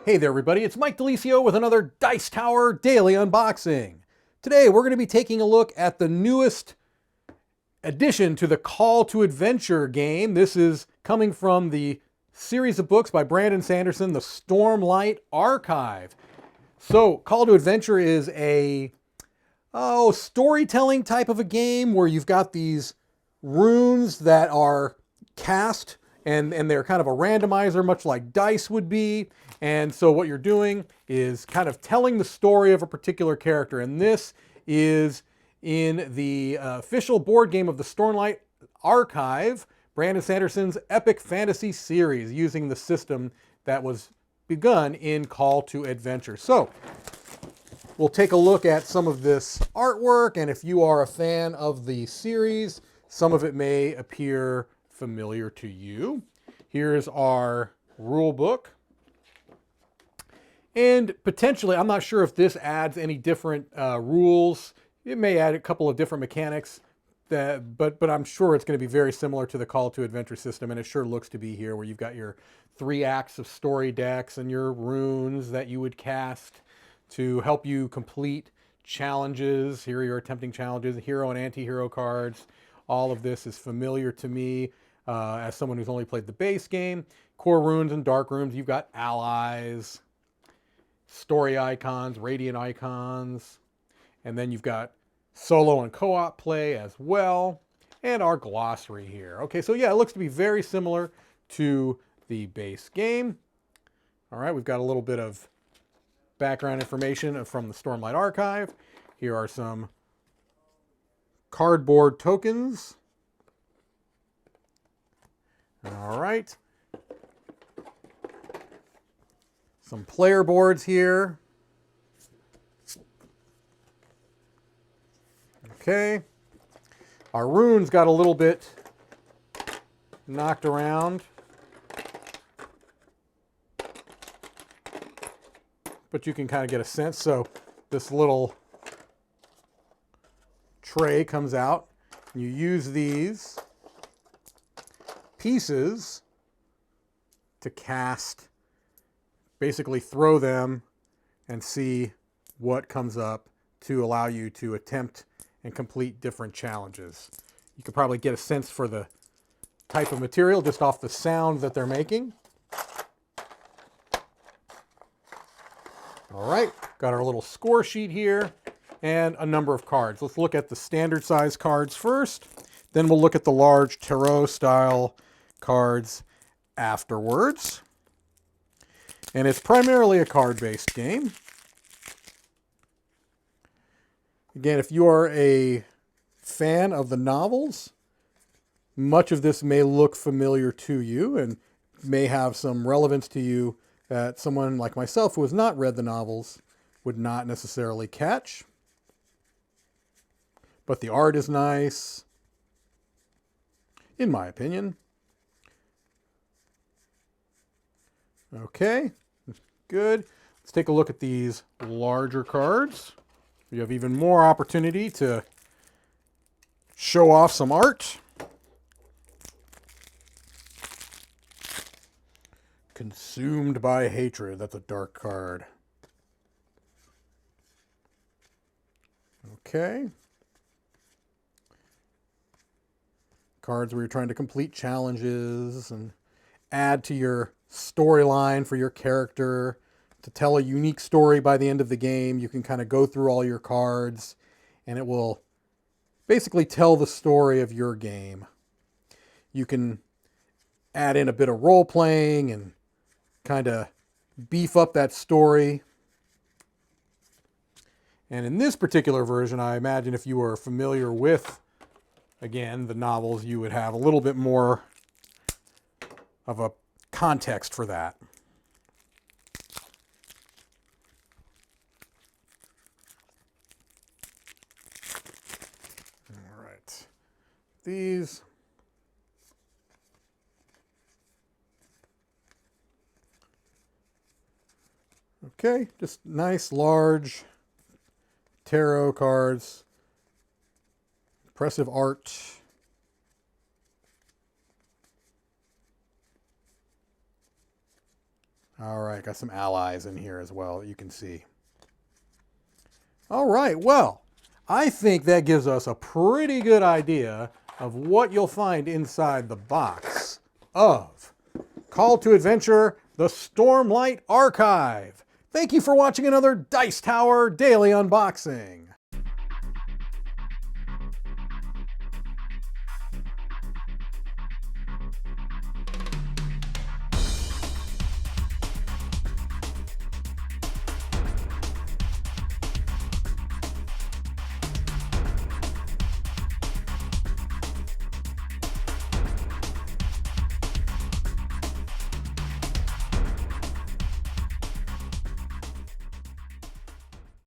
Hey there everybody, it's Mike DeLisio with another Dice Tower Daily Unboxing. Today we're going to be taking a look at the newest addition to the Call to Adventure game. This is coming from the series of books by Brandon Sanderson, the Stormlight Archive. So Call to Adventure is a storytelling type of a game where you've got these runes that are cast and they're kind of a randomizer, much like dice would be. And so what you're doing is kind of telling the story of a particular character. And this is in the official board game of the Stormlight Archive, Brandon Sanderson's epic fantasy series, using the system that was begun in Call to Adventure. So we'll take a look at some of this artwork, and if you are a fan of the series, some of it may appear familiar to you. Here's our rule book. And potentially, I'm not sure if this adds any different rules. It may add a couple of different mechanics, but I'm sure it's going to be very similar to the Call to Adventure system, and it sure looks to be here, where you've got your 3 acts of story decks and your runes that you would cast to help you complete challenges. Here are your attempting challenges, hero and anti-hero cards. All of this is familiar to me as someone who's only played the base game. Core runes and dark runes, you've got allies, story icons, radiant icons, and then you've got solo and co-op play as well, and our glossary here. Okay, so yeah, it looks to be very similar to the base game. All right, we've got a little bit of background information from the Stormlight Archive. Here are some cardboard tokens. All right. Some player boards here. Okay. Our runes got a little bit knocked around, but you can kind of get a sense. So this little tray comes out, and you use these pieces to cast, basically throw them and see what comes up to allow you to attempt and complete different challenges. You can probably get a sense for the type of material just off the sound that they're making. All right, got our little score sheet here and a number of cards. Let's look at the standard size cards first, then we'll look at the large tarot style cards afterwards. And it's primarily a card-based game. Again, if you are a fan of the novels, much of this may look familiar to you and may have some relevance to you that someone like myself who has not read the novels would not necessarily catch. But the art is nice, in my opinion. Okay, good. Let's take a look at these larger cards. You have even more opportunity to show off some art. Consumed by Hatred, that's a dark card. Okay. Cards where you're trying to complete challenges and add to your storyline for your character. To tell a unique story by the end of the game, you can kind of go through all your cards and it will basically tell the story of your game. You can add in a bit of role playing and kind of beef up that story. And in this particular version, I imagine if you are familiar with, again, the novels, you would have a little bit more of a context for that. All right. These. Okay, just nice large tarot cards. Impressive art. All right, got some allies in here as well, you can see. All right, well, I think that gives us a pretty good idea of what you'll find inside the box of Call to Adventure, the Stormlight Archive. Thank you for watching another Dice Tower Daily Unboxing.